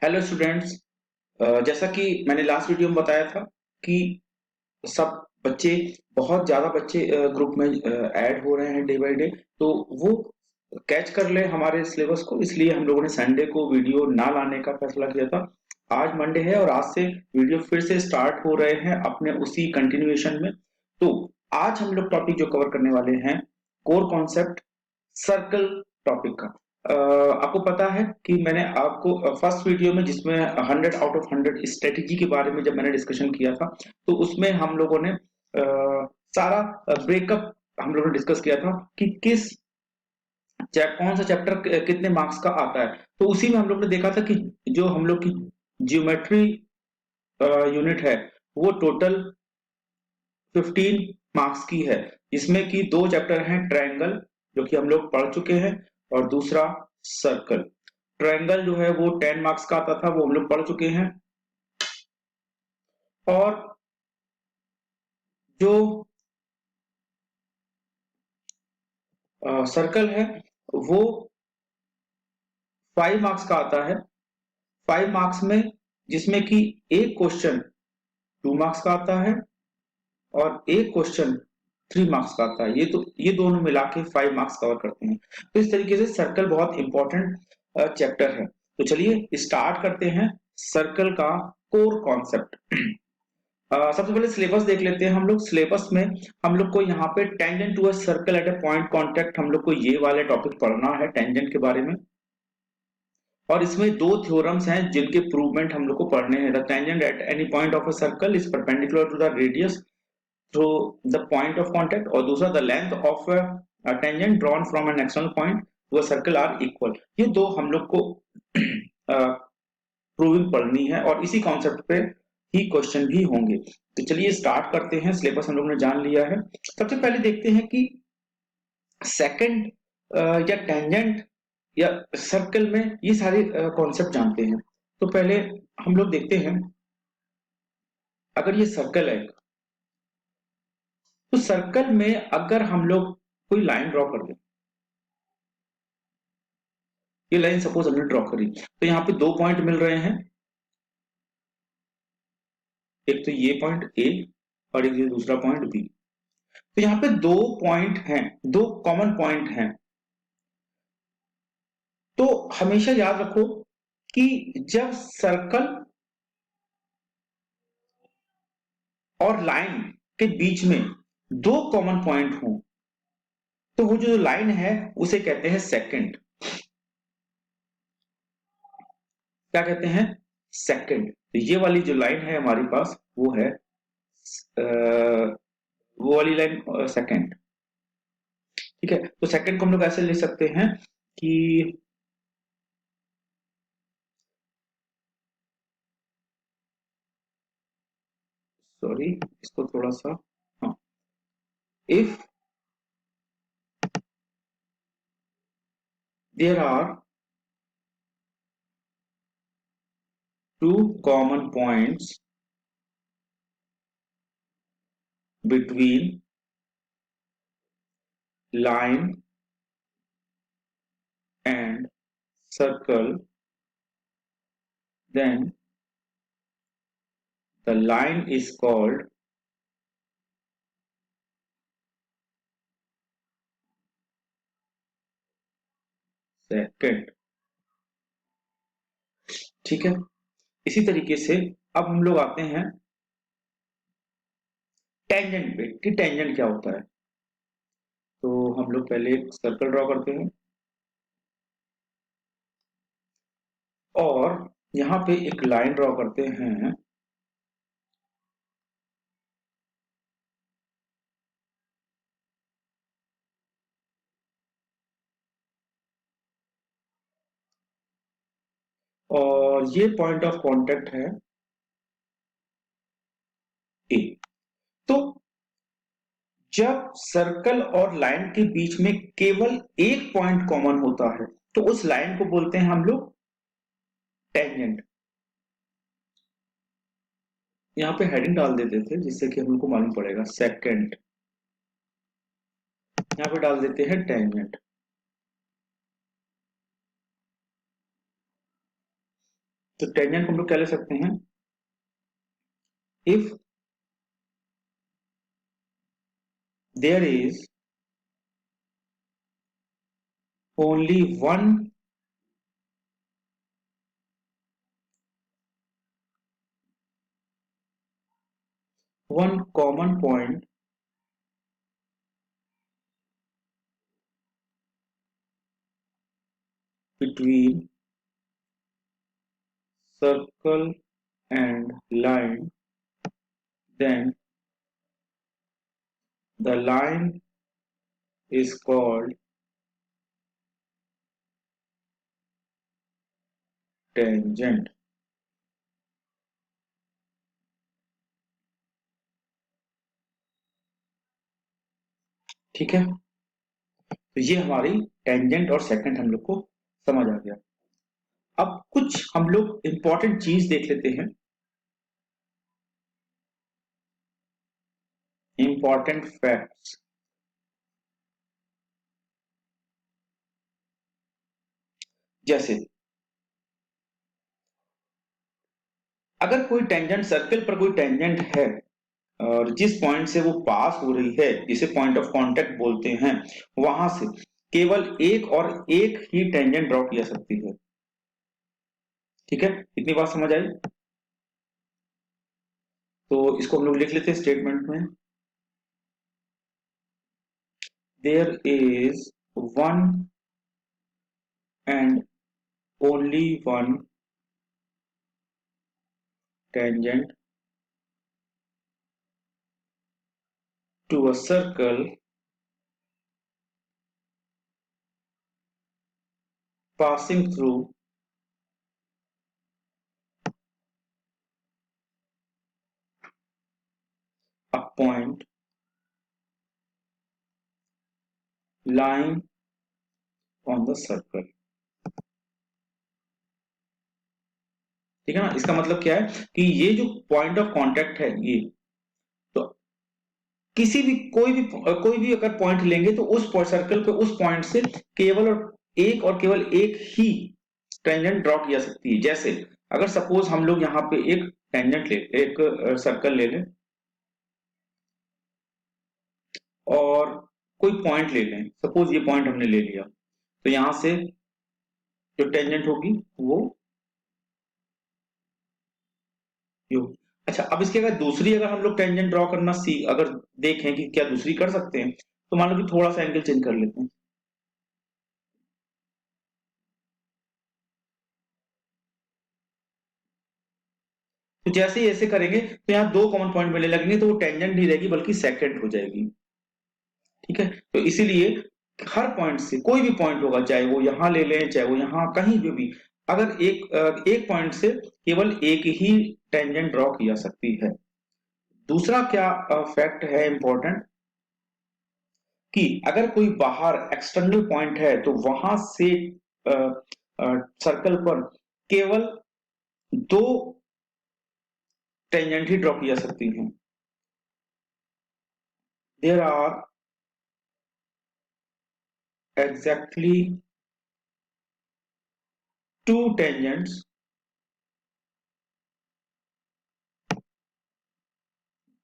Hello students. जैसा कि मैंने लास्ट वीडियो में बताया था कि सब बच्चे बहुत ज़्यादा बच्चे ग्रुप में ऐड हो रहे हैं डे बाय डे। तो वो कैच कर ले हमारे सिलेबस को, इसलिए हम लोगों ने संडे को वीडियो ना लाने का फैसला किया था। आज मंडे है और आज से वीडियो फिर से स्टार्ट हो रहे हैं अपने उसी कंटिन्यूएशन में। तो आज हम लोग टॉपिक जो कवर करने वाले हैं, कोर कॉन्सेप्ट सर्कल टॉपिक का। आपको पता है कि मैंने आपको फर्स्ट वीडियो में जिसमें 100 आउट ऑफ 100 स्ट्रेटेजी के बारे में जब मैंने डिस्कशन किया था, तो उसमें हम लोगों ने सारा ब्रेकअप हम लोगों ने डिस्कस किया था कि कौन सा चैप्टर कितने मार्क्स का आता है। तो उसी में हम लोग ने देखा था कि जो हम लोग की ज्योमेट्री यूनिट है वो टोटल 15 मार्क्स की है, जिसमें कि दो चैप्टर हैं, ट्रायंगल जो कि हम लोग पढ़ चुके हैं और दूसरा सर्कल। ट्रायंगल जो है वो 10 मार्क्स का आता था, वो हम लोग पढ़ चुके हैं। और जो सर्कल है वो 5 मार्क्स का आता है। 5 मार्क्स में जिसमें कि एक क्वेश्चन 2 मार्क्स का आता है और एक क्वेश्चन 3 मार्क्स का आता है। ये दोनों मिला के 5 मार्क्स कवर करते हैं। तो इस तरीके से सर्कल बहुत इंपॉर्टेंट चैप्टर है। तो चलिए स्टार्ट करते हैं सर्कल का कोर कॉन्सेप्ट। सबसे पहले सिलेबस देख लेते हैं हम लोग। सिलेबस में हम लोग को यहाँ पे tangent to a circle at a point contact, हम लोग को ये वाले टॉपिक पढ़ना है टेंजेंट के बारे में। और इसमें दो थ्योरम्स हैं जिनके प्रूवमेंट हम लोग को पढ़ने हैं। The tangent at any point of a circle is perpendicular to the radius through the point of contact, और दूसरा the length of a tangent drawn from an external point to a circle are equal. ये दो हम लोग को proving पढ़नी है और इसी कॉन्सेप्ट पे ही क्वेश्चन भी होंगे। तो चलिए स्टार्ट करते हैं। सिलेबस हम लोग ने जान लिया है। सबसे पहले देखते हैं कि सेकंड या टेंजेंट या सर्कल में ये सारे कॉन्सेप्ट जानते हैं। तो पहले हम लोग देखते हैं, अगर ये सर्कल है तो सर्कल में अगर हम लोग कोई लाइन ड्रॉ कर दें, ये लाइन सपोज हमने ड्रॉ करी, तो यहाँ पे दो पॉइंट मिल रहे हैं। एक तो ये पॉइंट ए और एक ये दूसरा पॉइंट बी। तो यहाँ पे दो पॉइंट हैं, दो कॉमन पॉइंट हैं। तो हमेशा याद रखो कि जब सर्कल और लाइन के बीच में दो कॉमन पॉइंट हो, तो वो जो लाइन है उसे कहते हैं सेकंड। क्या कहते हैं? सेकंड। तो ये वाली जो लाइन है हमारे पास वो है वो वाली लाइन सेकंड। ठीक है, तो सेकंड को हम लोग ऐसे ले सकते हैं कि सॉरी, इसको थोड़ा सा, हाँ, if there are two common points between line and circle, then the line is called second। ठीक है, इसी तरीके से अब हम लोग आते हैं टेंजेंट पे कि टेंजेंट क्या होता है। तो हम लोग पहले एक सर्कल ड्रॉ करते हैं और यहाँ पे एक लाइन ड्रॉ करते हैं। और ये पॉइंट ऑफ कांटेक्ट है ए। तो जब सर्कल और लाइन के बीच में केवल एक पॉइंट कॉमन होता है तो उस लाइन को बोलते हैं हम लोग टेंजेंट। यहाँ पे हेडिंग डाल देते थे जिससे कि हमको मालूम पड़ेगा सेकंड। यहाँ पे डाल देते हैं टेंजेंट। तो टेंजेंट को हम लोग क्या ले सकते हैं, if there is only one common point between circle and line, then the line is called tangent. ठीक है, तो ये हमारी टेंजेंट और सेकंड हम लोग को समझ आ गया। अब कुछ हम लोग इंपॉर्टेंट चीज देख लेते हैं, इंपॉर्टेंट फैक्ट्स। जैसे अगर कोई टेंजेंट, सर्कल पर कोई टेंजेंट है और जिस पॉइंट से वो पास हो रही है, जिसे पॉइंट ऑफ कांटेक्ट बोलते हैं, वहां से केवल एक और एक ही टेंजेंट ड्रॉ किया सकती है। ठीक है, इतनी बात समझ आई? तो इसको हम लोग लिख लेते हैं स्टेटमेंट में, there is one and only one tangent to a circle passing through a point lying on the circle। ठीक है ना, इसका मतलब क्या है कि ये जो पॉइंट ऑफ कांटेक्ट है, ये तो किसी भी कोई भी अगर पॉइंट लेंगे तो उस सर्कल पे उस पॉइंट से केवल और केवल एक ही टेंजेंट ड्रॉ किया सकती है। जैसे अगर सपोज हम लोग यहाँ पे एक टेंजेंट ले, एक सर्कल ले लें और कोई पॉइंट ले लें, सपोज ये पॉइंट हमने ले लिया, तो यहां से जो टेंजेंट होगी वो यो। अच्छा, अब इसकी अगर हम लोग टेंजेंट ड्रॉ करना अगर देखें कि क्या दूसरी कर सकते हैं, तो मान लो कि थोड़ा सा एंगल चेंज कर लेते हैं। तो जैसे ही ऐसे करेंगे तो यहाँ दो कॉमन पॉइंट मिलने लगेंगे, तो वो टेंजेंट नहीं रहेगी बल्कि सेकेंड हो जाएगी। ठीक है, तो इसीलिए हर पॉइंट से कोई भी पॉइंट होगा, चाहे वो यहां ले लें चाहे वो यहां कहीं भी, अगर एक पॉइंट से केवल एक ही टेंजेंट ड्रॉ किया सकती है। दूसरा क्या फैक्ट है इंपॉर्टेंट, कि अगर कोई बाहर एक्सटर्नल पॉइंट है तो वहां से सर्कल पर केवल दो टेंजेंट ही ड्रॉ की जा सकती हैं। There are exactly two tangents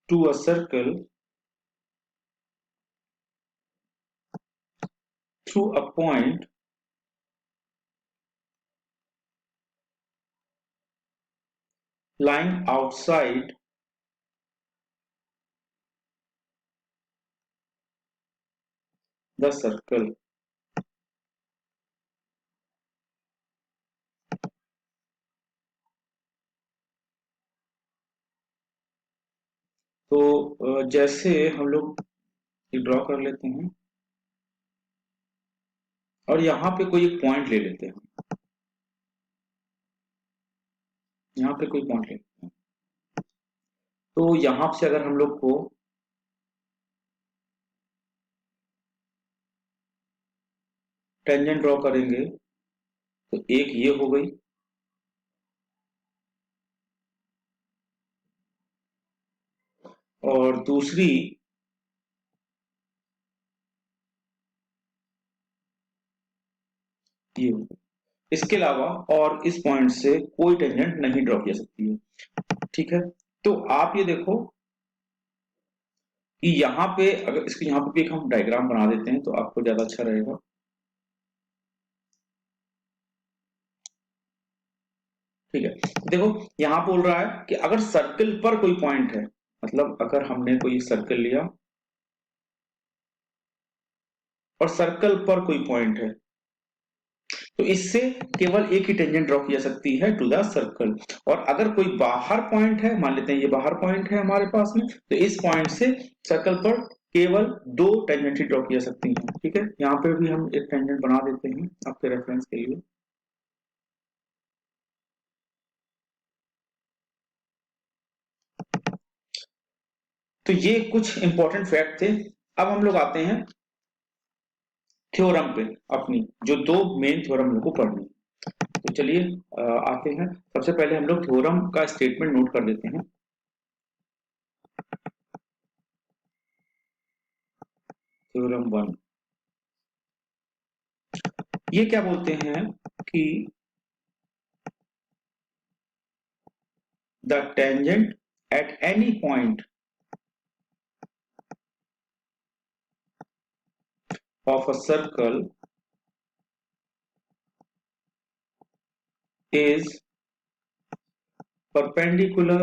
to a circle through a point lying outside the circle। तो जैसे हम लोग ड्रॉ कर लेते हैं और यहाँ पे कोई एक पॉइंट ले लेते हैं, यहाँ पे कोई पॉइंट ले लेते हैं, तो यहाँ से अगर हम लोग को टेंजेंट ड्रॉ करेंगे तो एक ये हो गई और दूसरी ये हो गई। इसके अलावा और इस पॉइंट से कोई टेंजेंट नहीं ड्रॉ की जा सकती है। ठीक है, तो आप ये देखो कि यहाँ पे अगर इसके यहाँ पे भी एक हम डायग्राम बना देते हैं तो आपको ज्यादा अच्छा रहेगा। ठीक है, देखो यहाँ बोल रहा है कि अगर सर्कल पर कोई पॉइंट है, मतलब अगर हमने कोई सर्कल लिया और सर्कल पर कोई पॉइंट है तो इससे केवल एक ही टेंजेंट ड्रॉ की जा सकती है टू द सर्कल। और अगर कोई बाहर पॉइंट है, मान लेते हैं ये बाहर पॉइंट है हमारे पास में, तो इस पॉइंट से सर्कल पर केवल दो टेंजेंट ही ड्रॉ की जा सकती हैं। ठीक है, यहाँ पे भी हम एक टेंजेंट बना देते हैं आपके रेफरेंस के लिए। तो ये कुछ इंपॉर्टेंट फैक्ट थे। अब हम लोग आते हैं थ्योरम पे, अपनी जो दो मेन थ्योरम हम लोग को पढ़नी है। तो चलिए आते हैं। सबसे पहले हम लोग थ्योरम का स्टेटमेंट नोट कर देते हैं। थ्योरम वन, ये क्या बोलते हैं कि the tangent at any point of a circle is perpendicular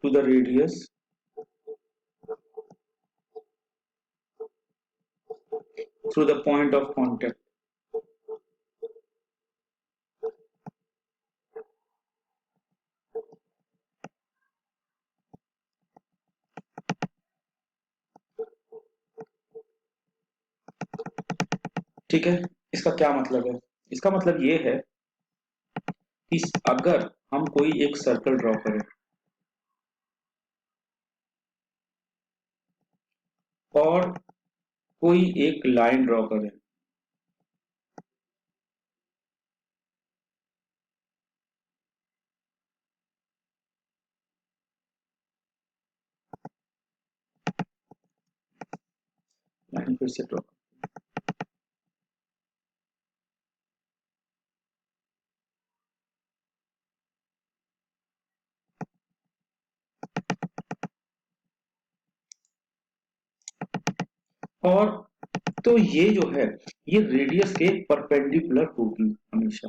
to the radius through the point of contact। ठीक है, इसका क्या मतलब है? इसका मतलब ये है कि अगर हम कोई एक सर्कल ड्रॉ करें और कोई एक लाइन ड्रॉ करें, लाइन फिर से ड्रॉ, और तो ये जो है ये रेडियस के परपेंडिकुलर होगी हमेशा।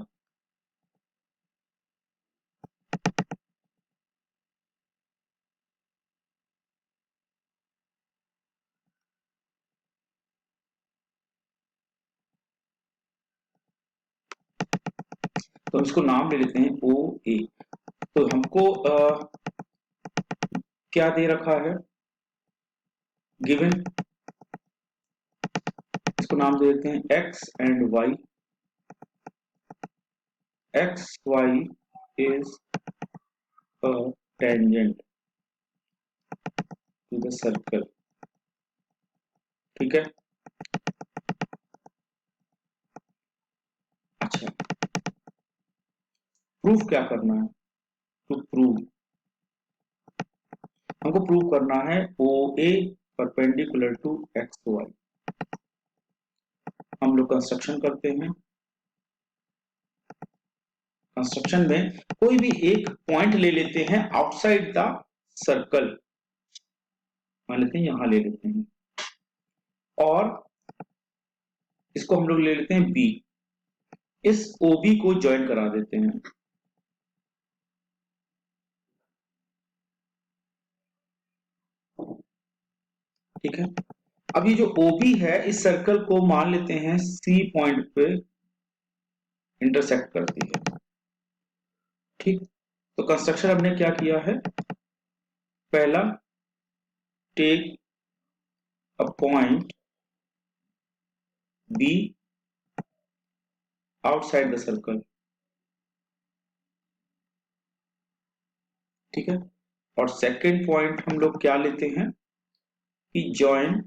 तो इसको नाम ले लेते हैं ओ ए। तो हमको क्या दे रखा है गिवन, इसको नाम दे देते हैं X and Y. X Y is a tangent to the circle. ठीक है, अच्छा, प्रूफ क्या करना है? टू प्रूव, हमको प्रूव करना है ओ ए परपेंडिकुलर टू एक्स वाई। हम लोग कंस्ट्रक्शन करते हैं। कंस्ट्रक्शन में कोई भी एक पॉइंट ले लेते हैं आउटसाइड द सर्कल, मान लेते हैं यहां ले लेते हैं, और इसको हम लोग ले लेते हैं बी। इस ओ बी को ज्वाइन करा देते हैं। ठीक है, अब ये जो ओ बी है इस सर्कल को मान लेते हैं सी पॉइंट पे इंटरसेक्ट करती है। ठीक, तो कंस्ट्रक्शन हमने क्या किया है? पहला, take a point B outside the circle. ठीक है, और सेकंड पॉइंट हम लोग क्या लेते हैं कि जॉइन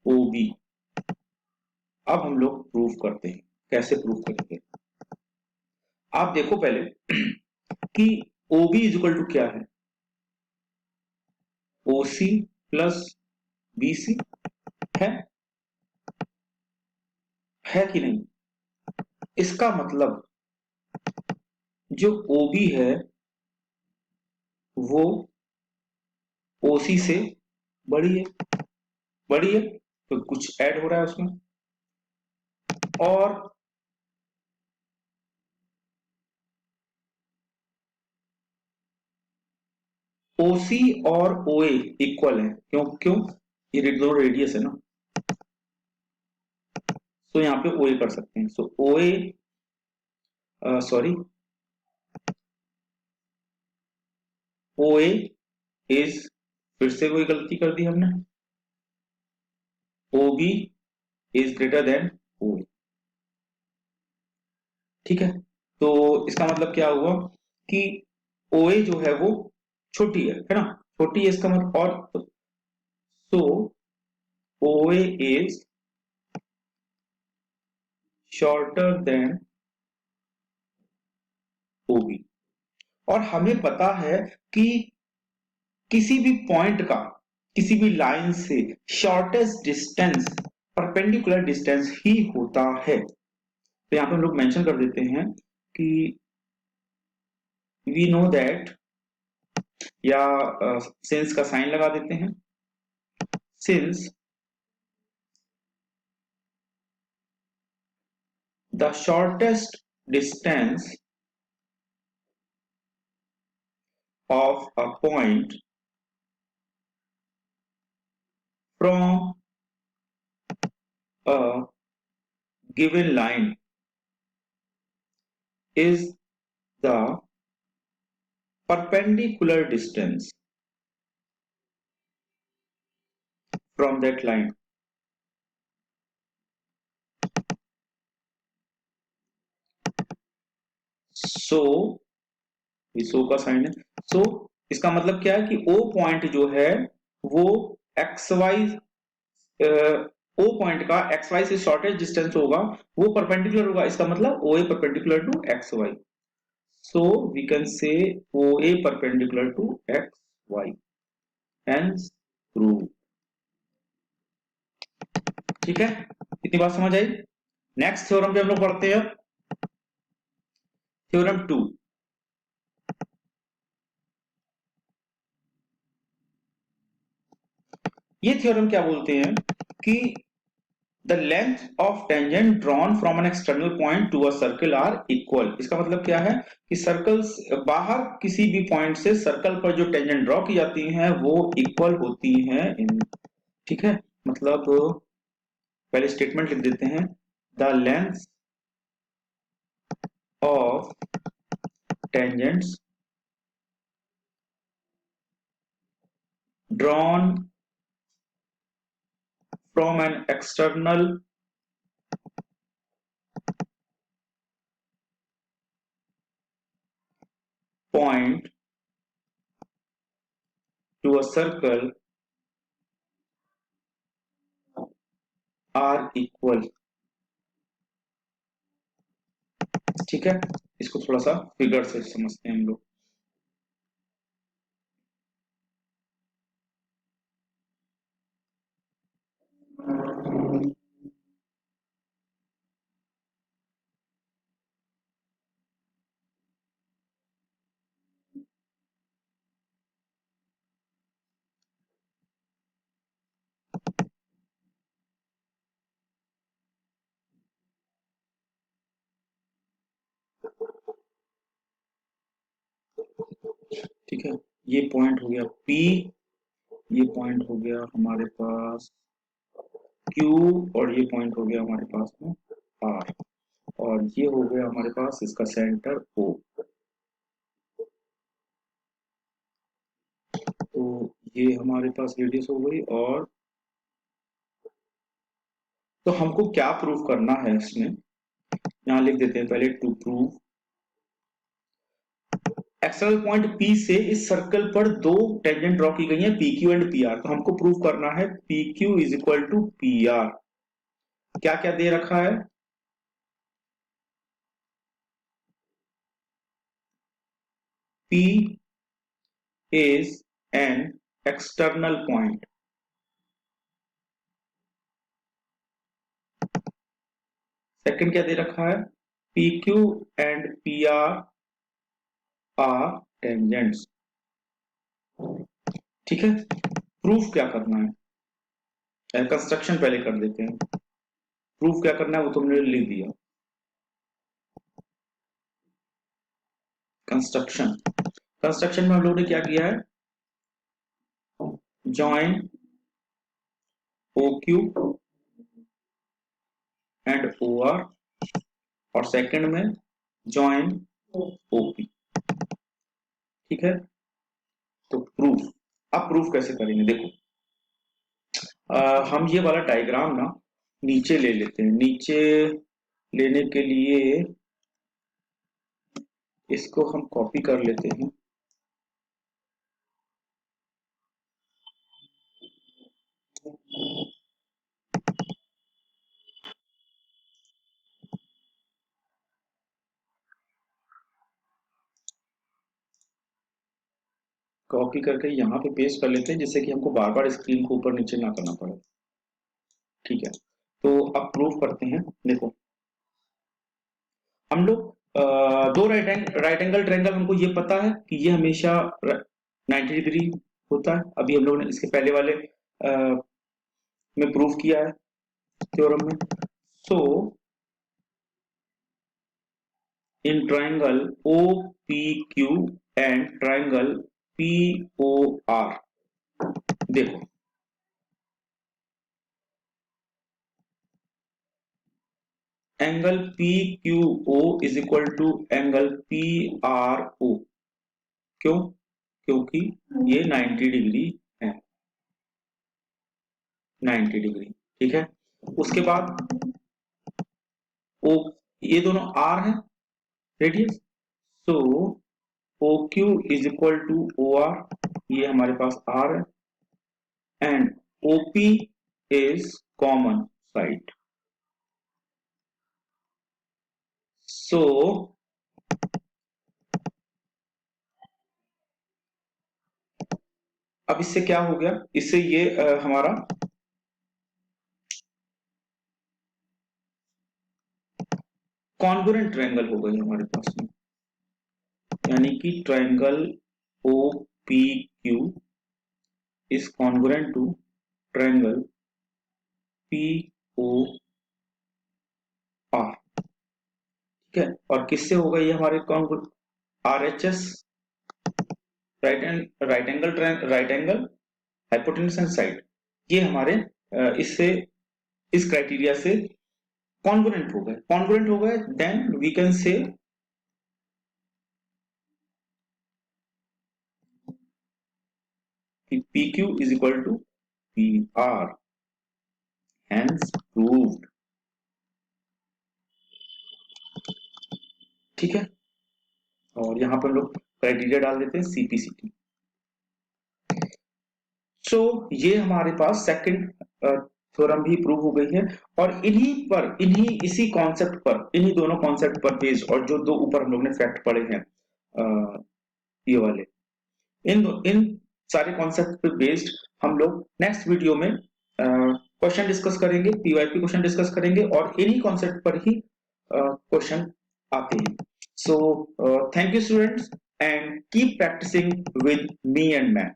ओ बी। अब हम लोग प्रूफ करते हैं। कैसे प्रूफ करेंगे? आप देखो पहले कि O B is equal to क्या है? O C plus B C. है कि नहीं? इसका मतलब जो OB है वो OC से बड़ी है, तो कुछ ऐड हो रहा है उसमें। और OC और OA इक्वल है, क्यों? ये दो रेडियस है ना, तो यहाँ पे OA कर सकते हैं। सो OA, सॉरी, OA इज, फिर से वही गलती कर दी हमने, OB is greater than OA। ठीक है, तो इसका मतलब क्या हुआ कि OA जो है वो छोटी है ना, छोटी है इसका मतलब। और सो OA is shorter than OB। और हमें पता है कि किसी भी पॉइंट का, किसी भी लाइन से शॉर्टेस्ट डिस्टेंस परपेंडिकुलर डिस्टेंस ही होता है। तो यहाँ पे हम लोग मेंशन कर देते हैं कि वी नो दैट, या सिंस का साइन लगा देते हैं, since the shortest distance of a point from a given line is the perpendicular distance from that line. So, सो का साइन है। सो इसका मतलब क्या है कि O पॉइंट जो है वो एक्स वाई, O पॉइंट का एक्स वाई से शॉर्टेस्ट डिस्टेंस होगा, वो परपेंडिकुलर होगा। इसका मतलब OA perpendicular to X Y. So we can say OA perpendicular to X Y, hence prove. ठीक है, इतनी बात समझ आई। नेक्स्ट थ्योरम पे हम लोग पढ़ते हैं, थ्योरम 2। ये थ्योरम क्या बोलते हैं कि the length of tangent drawn from an external point to a circle are equal. इसका मतलब क्या है कि सर्कल्स, बाहर किसी भी पॉइंट से सर्कल पर जो टेंजेंट ड्रॉ की जाती हैं वो इक्वल होती हैं इन। ठीक है, मतलब पहले स्टेटमेंट लिख देते हैं, the length of tangents drawn from an external point to a circle are equal। ठीक है, इसको थोड़ा सा फिगर से समझते हैं हम लोग। ठीक है, ये पॉइंट हो गया P, ये पॉइंट हो गया हमारे पास Q, और ये पॉइंट हो गया हमारे पास में R, और ये हो गया हमारे पास इसका सेंटर O। तो ये हमारे पास रेडियस हो गई। और तो हमको क्या प्रूव करना है इसमें, यहाँ लिख देते हैं पहले, to prove external point P से इस सर्कल पर दो टेंजेंट ड्रॉ की गई हैं, PQ एंड PR। तो हमको प्रूव करना है PQ is equal to PR। क्या क्या दे रखा है, P is an external point second क्या दे रखा है, P Q and P R tangents. ठीक है, प्रूफ क्या करना है, कंस्ट्रक्शन पहले कर देते हैं। प्रूफ क्या करना है वो तुमने लिख दिया, कंस्ट्रक्शन। कंस्ट्रक्शन में हम लोगों ने क्या किया है, join O Q and O R, और सेकंड में जॉइन ओ पी। ठीक है, तो प्रूफ, अब प्रूफ कैसे करेंगे, देखो हम ये वाला डायग्राम ना नीचे ले लेते हैं। नीचे लेने के लिए इसको हम कॉपी कर लेते हैं। कॉपी करके यहाँ पे पेस्ट कर लेते हैं, जिससे कि हमको बार बार स्क्रीन को ऊपर नीचे ना करना पड़े। ठीक है, तो अब प्रूफ करते हैं। देखो हम लोग दो राइट एंगल ट्रायंगल, हमको ये पता है कि ये हमेशा 90 डिग्री होता है। अभी हम लोगों ने इसके पहले वाले में प्रूफ किया है थ्योरम में। So in triangle O P Q and triangle P O R, देखो angle P Q O is equal to angle P R O. क्यों, क्योंकि ये 90 डिग्री है, 90 डिग्री। ठीक है, उसके बाद ओ, ये दोनों आर है radius, so O Q is equal to O R, ये हमारे पास आर है, and OP is common side. So अब इससे क्या हो गया, इससे ये हमारा कॉन्ग्रुएंट ट्रायंगल हो गई हमारे पास में, यानी कि triangle O P Q is congruent to triangle P O R. ठीक है, और किससे हो गई हमारे R H S, right angle hypotenuse and side, ये हमारे इससे, इस क्राइटेरिया से कॉन्ग्रुएंट हो गए। कॉन्ग्रुएंट हो गए, then we can say P Q is equal to P R, hence proved. ठीक है, और यहाँ पर लोग क्राइटेरिया डाल देते हैं सीपीसीटी। सो ये हमारे पास सेकंड थ्योरम भी प्रूव हो गई है, और इन्हीं इसी कॉन्सेप्ट पर, इन्हीं दोनों कॉन्सेप्ट पर बेस्ड, और जो दो ऊपर हम लोग ने फैक्ट पढ़े हैं ये वाले, इन सारे कॉन्सेप्ट पे बेस्ड हम लोग नेक्स्ट वीडियो में क्वेश्चन डिस्कस करेंगे, पीवाईपी क्वेश्चन डिस्कस करेंगे, और इन्हीं कॉन्सेप्ट पर ही क्वेश्चन आते हैं। So thank you students, and keep practising with me and math.